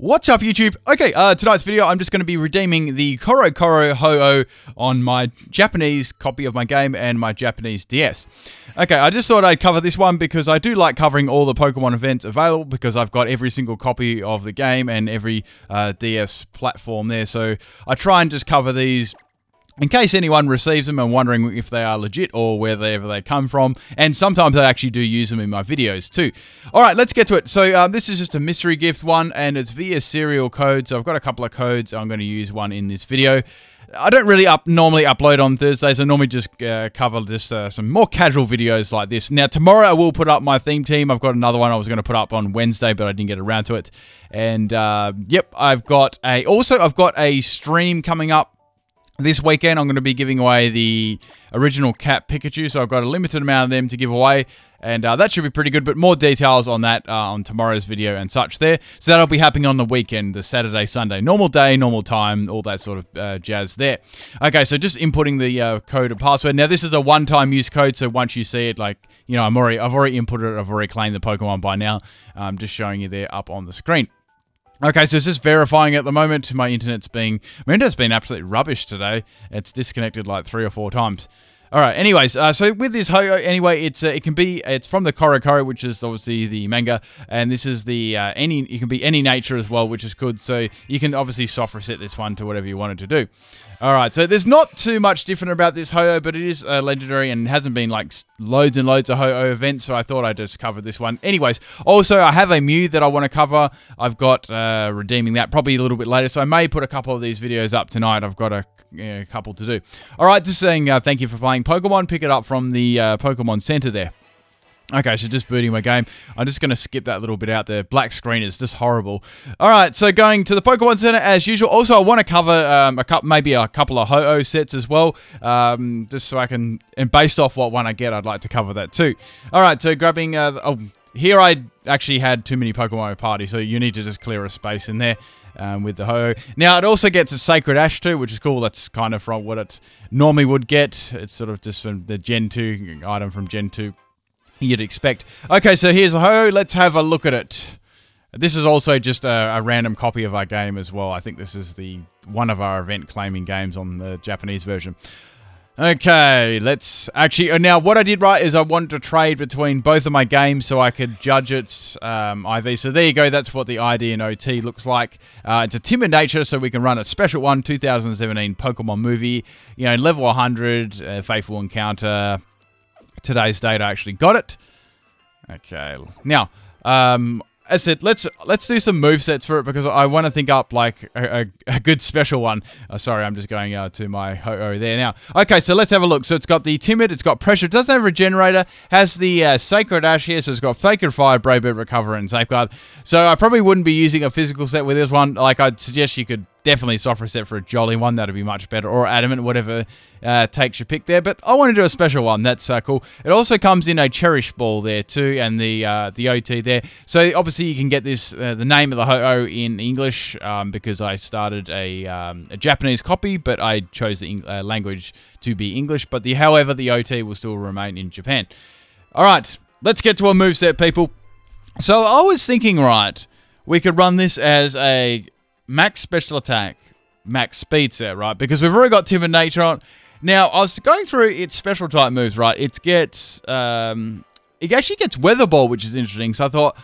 What's up, YouTube? Okay, tonight's video, I'm just going to be redeeming the CoroCoro Ho-Oh on my Japanese copy of my game and my Japanese DS. Okay, I just thought I'd cover this one because I do like covering all the Pokemon events available because I've got every single copy of the game and every DS platform there. So I try and just cover these in case anyone receives them and wondering if they are legit or wherever they come from. And sometimes I actually do use them in my videos too. Alright, let's get to it. So this is just a mystery gift one and it's via serial code. So I've got a couple of codes. I'm going to use one in this video. I don't really normally upload on Thursdays. I normally just cover just some more casual videos like this. Now tomorrow I will put up my theme team. I've got another one I was going to put up on Wednesday, but I didn't get around to it. And yep, I've got a stream coming up. This weekend, I'm going to be giving away the original Cat Pikachu, so I've got a limited amount of them to give away, and that should be pretty good, but more details on that on tomorrow's video and such there. So that'll be happening on the weekend, the Saturday, Sunday. Normal day, normal time, all that sort of jazz there. Okay, so just inputting the code and password. Now, this is a one-time use code, so once you see it, like, you know, I've already inputted it, I've already claimed the Pokemon by now. I'm just showing you there up on the screen. Okay, so it's just verifying at the moment. My internet's been absolutely rubbish today. It's disconnected like 3 or 4 times. All right. Anyways, so with this Ho-Oh, anyway, it's from the CoroCoro, which is obviously the manga, and this is the it can be any nature as well, which is good. So you can obviously soft reset this one to whatever you want it to do. All right. So there's not too much different about this Ho-Oh, but it is legendary and hasn't been like loads and loads of Ho-Oh events. So I thought I'd just cover this one. Anyways, also I have a Mew that I want to cover. I've got redeeming that probably a little bit later, so I may put a couple of these videos up tonight. I've got a couple to do. All right, just saying thank you for playing Pokemon. Pick it up from the Pokemon Center there. Okay, so just booting my game. I'm just going to skip that little bit out there. Black screen is just horrible. All right, so going to the Pokemon Center as usual. Also, I want to cover maybe a couple of Ho-Oh sets as well, just so I can, and based off what one I get, I'd like to cover that too. All right, so grabbing, here I actually had too many Pokemon Party, so you need to just clear a space in there. With the Ho-Oh. Now, it also gets a Sacred Ash too, which is cool. That's kind of from what it normally would get. It's sort of just from the Gen 2 item from Gen 2 you'd expect. Okay, so here's a Ho-Oh. Let's have a look at it. This is also just a random copy of our game as well. I think this is one of our event claiming games on the Japanese version. Okay, let's actually... now, what I did right is I wanted to trade between both of my games so I could judge its IV. So there you go. That's what the ID and OT looks like. It's a timid nature, so we can run a special one, 2017 Pokemon movie. You know, level 100, Faithful Encounter. Today's date, I actually got it. Okay, now... as I said, let's do some movesets for it because I want to think up like a good special one. Sorry, I'm just going to my Ho-Oh there now. Okay, so let's have a look. So it's got the Timid, it's got Pressure, it doesn't have Regenerator, has the Sacred Ash here, so it's got Sacred Fire, Brave Bird, Recover, and Safeguard. So I probably wouldn't be using a physical set with this one. Like, I'd suggest you could definitely soft reset for a Jolly one. That'd be much better. Or Adamant, whatever takes your pick there. But I want to do a special one. That's cool. It also comes in a Cherish ball there too, and the OT there. So obviously you can get this the name of the Ho-Oh in English because I started a Japanese copy, but I chose the language to be English. But however, the OT will still remain in Japan. All right, let's get to a moveset, people. So I was thinking, right, we could run this as a max special attack, max speed set, right? Because we've already got Timid Nature on. Now, I was going through its special type moves, right? It actually gets Weather Ball, which is interesting. So I thought,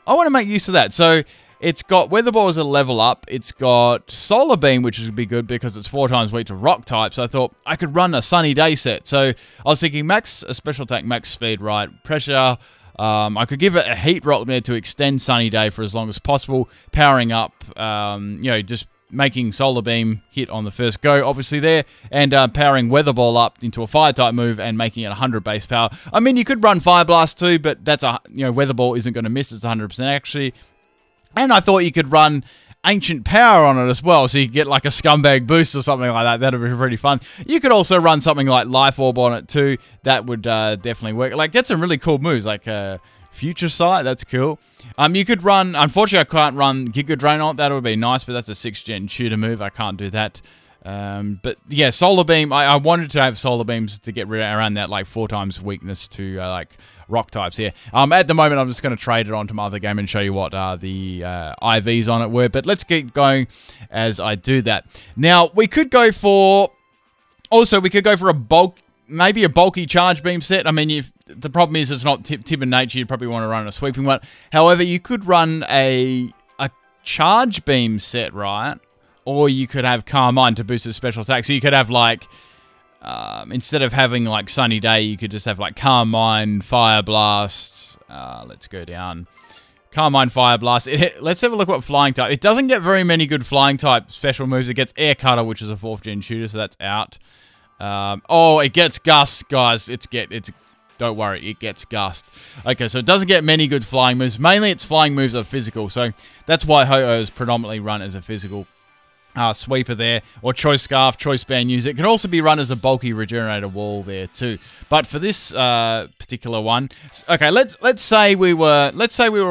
I want to make use of that. So it's got Weather Ball as a level up. It's got Solar Beam, which would be good because it's 4 times weak to rock type. So I thought I could run a Sunny Day set. So I was thinking max special attack, max speed, right? Pressure. I could give it a Heat Rock there to extend Sunny Day for as long as possible, powering up, you know, just making Solar Beam hit on the first go, obviously there, and powering Weather Ball up into a Fire-type move and making it 100 base power. I mean, you could run Fire Blast too, but that's Weather Ball isn't going to miss, it's 100% actually. And I thought you could run Ancient Power on it as well, so you get like a Scumbag Boost or something like that. That'd be pretty fun. You could also run something like Life Orb on it too. That would definitely work. Like, get some really cool moves, like Future Sight. That's cool. You could run... Unfortunately, I can't run Giga Drain on it. That would be nice, but that's a 6th-gen shooter move. I can't do that. But yeah, Solar Beam. I wanted to have Solar Beams to get around that like 4 times weakness to like rock types here. At the moment, I'm just going to trade it onto my other game and show you what the IVs on it were. But let's keep going as I do that. Now, we could go for... Also, we could go for a maybe a bulky charge beam set. I mean, the problem is it's not timid nature. You'd probably want to run a sweeping one. However, you could run a charge beam set, right? Or you could have Carmine to boost his special attack. So you could have like, instead of having like Sunny Day, you could just have like Carmine, Fire Blast. Let's go down. Carmine, Fire Blast. Let's have a look at flying type. It doesn't get very many good flying type special moves. It gets Air Cutter, which is a 4th gen shooter, so that's out. Oh, it gets Gust, guys. Don't worry, it gets Gust. Okay, so it doesn't get many good flying moves. Mainly its flying moves are physical, so that's why Ho-Oh is predominantly run as a physical sweeper there, or Choice Scarf, Choice Band user. It can also be run as a bulky regenerator wall there too. But for this particular one, okay, let's say we were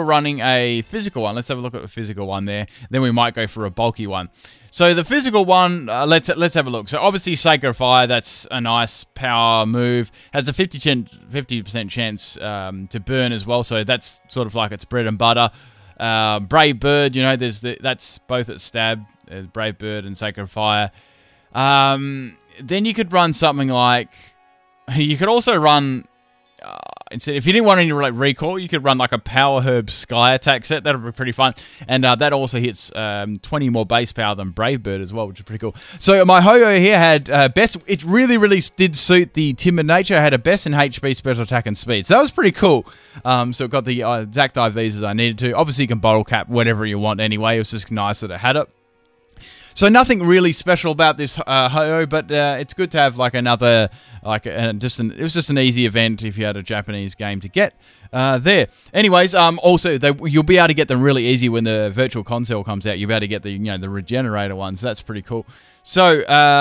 running a physical one. Let's have a look at the physical one there. Then we might go for a bulky one. So the physical one, let's have a look. So obviously Sacred Fire, that's a nice power move. Has a 50% chance to burn as well. So that's sort of like its bread and butter. Brave Bird, you know, that's both at stab, Brave Bird and Sacred Fire. Then you could run something like, you could also run, instead, if you didn't want any like recall, you could run like a Power Herb Sky Attack set. That would be pretty fun. And that also hits 20 more base power than Brave Bird as well, which is pretty cool. So my Ho-Oh here had best, it really did suit the timid nature. It had a best in HP, special attack, and speed. So that was pretty cool. So it got the exact IVs as I needed to. Obviously you can bottle cap whatever you want anyway. It was just nice that it had it. So nothing really special about this Ho-Oh, but it's good to have like another, like it was just an easy event if you had a Japanese game to get there. Anyways, also you'll be able to get them really easy when the virtual console comes out. You'll be able to get the the regenerator ones. That's pretty cool. So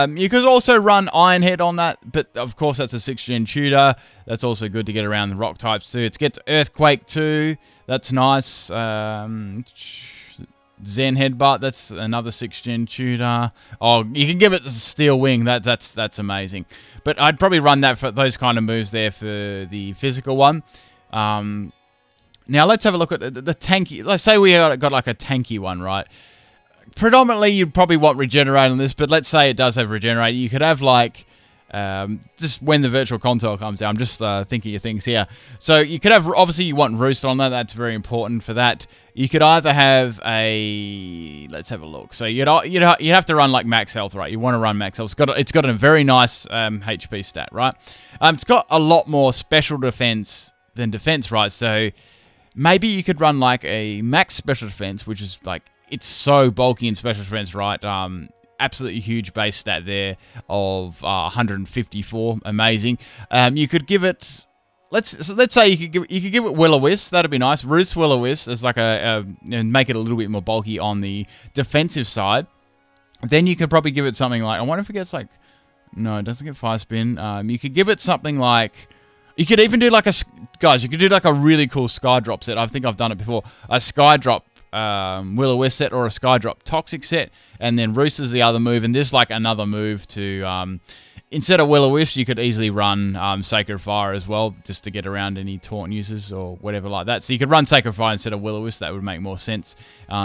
you could also run Ironhead on that, but of course that's a 6th gen shooter. That's also good to get around the rock types too. It gets Earthquake too. That's nice. Zen Headbutt, that's another 6th gen shooter. Oh, you can give it a Steel Wing. That's amazing. But I'd probably run that for those kind of moves there for the physical one. Now let's have a look at the tanky. Let's say we got like a tanky one, right? Predominantly, you'd probably want Regenerate on this, but let's say it does have Regenerate. You could have like, just when the virtual console comes out, I'm just thinking of things here. So you could have, obviously you want Roost on that. That's very important for that. You could either have a, let's have a look. So you'd have to run like max health, right? You want to run max health. It's got a very nice HP stat, right? It's got a lot more special defense than defense, right? So maybe you could run like a max special defense, which is like, it's so bulky in special defense, right? Absolutely huge base stat there of 154, amazing. You could give it, let's say you could give it Will-O-Wisp. That'd be nice. Roost Will-O-Wisp as like and make it a little bit more bulky on the defensive side. Then you could probably give it something like, I wonder if it gets like, no, it doesn't get Fire Spin. You could give it something like, you could even do like you could do like a really cool Sky Drop set. I think I've done it before. A Sky Drop Will-O-Wisp set or a Skydrop Toxic set, and then Roost is the other move, and this like another move to instead of Will-O-Wisp you could easily run Sacred Fire as well, just to get around any taunt users or whatever like that. So you could run Sacred Fire instead of Will-O-Wisp. That would make more sense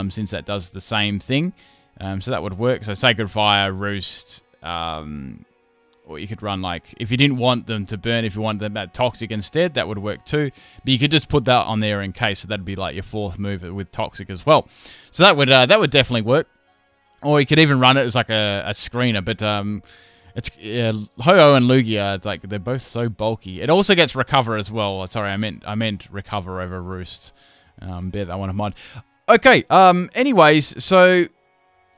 since that does the same thing. So that would work. So Sacred Fire, Roost, or you could run like, if you didn't want them to burn, if you wanted them at Toxic instead, that would work too. But you could just put that on there in case, so that'd be like your 4th move with Toxic as well. So that would definitely work. Or you could even run it as like a screener, but it's Ho-Oh and Lugia, like they're both so bulky. It also gets Recover as well. Sorry, I meant Recover over Roost. Bear that one in mind. Okay. Anyways, so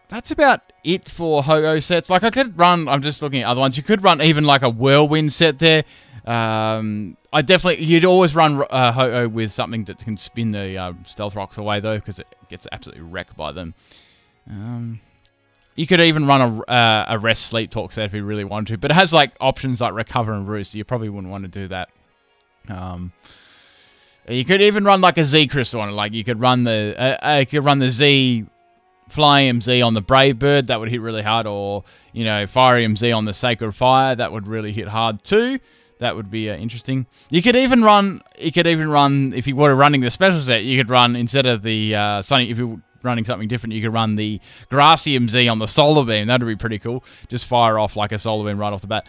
that's about it for Ho-Oh sets. Like I could run, I'm just looking at other ones. You could run even like a Whirlwind set there. You'd always run Ho-Oh with something that can spin the Stealth Rocks away though, because it gets absolutely wrecked by them. You could even run a Rest Sleep Talk set if you really wanted to, but it has like options like Recover and Roost, so you probably wouldn't want to do that. You could even run like a Z Crystal on it. Like you could run the Z Fly MZ on the Brave Bird, that would hit really hard, or Fire MZ on the Sacred Fire, that would really hit hard too. That would be interesting. You could even run, if you were running the special set, you could run, instead of the Sonic, if you running something different, you could run the Gracium Z on the solar beam. That'd be pretty cool. Just fire off like a solar beam right off the bat.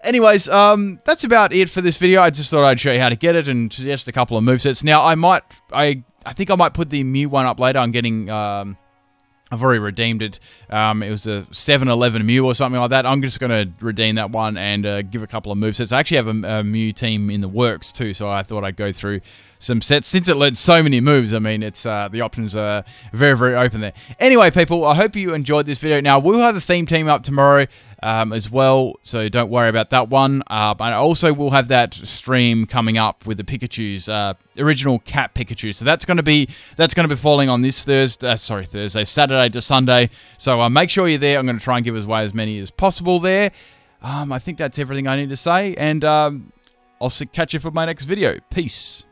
Anyways, that's about it for this video. I just thought I'd show you how to get it and suggest a couple of movesets. Now, I think I might put the Mew one up later. I'm getting, I've already redeemed it. It was a 7-11 Mew or something like that. I'm just going to redeem that one and give a couple of movesets. I actually have a Mew team in the works too, so I thought I'd go through some sets. Since it learned so many moves, I mean, it's the options are very, very open there. Anyway, people, I hope you enjoyed this video. Now, we'll have the theme team up tomorrow as well, so don't worry about that one. But I also will have that stream coming up with the Pikachu's original cat Pikachu. So that's going to be falling on this Saturday to Sunday. So make sure you're there. I'm going to try and give away as many as possible there. I think that's everything I need to say, and I'll catch you for my next video. Peace.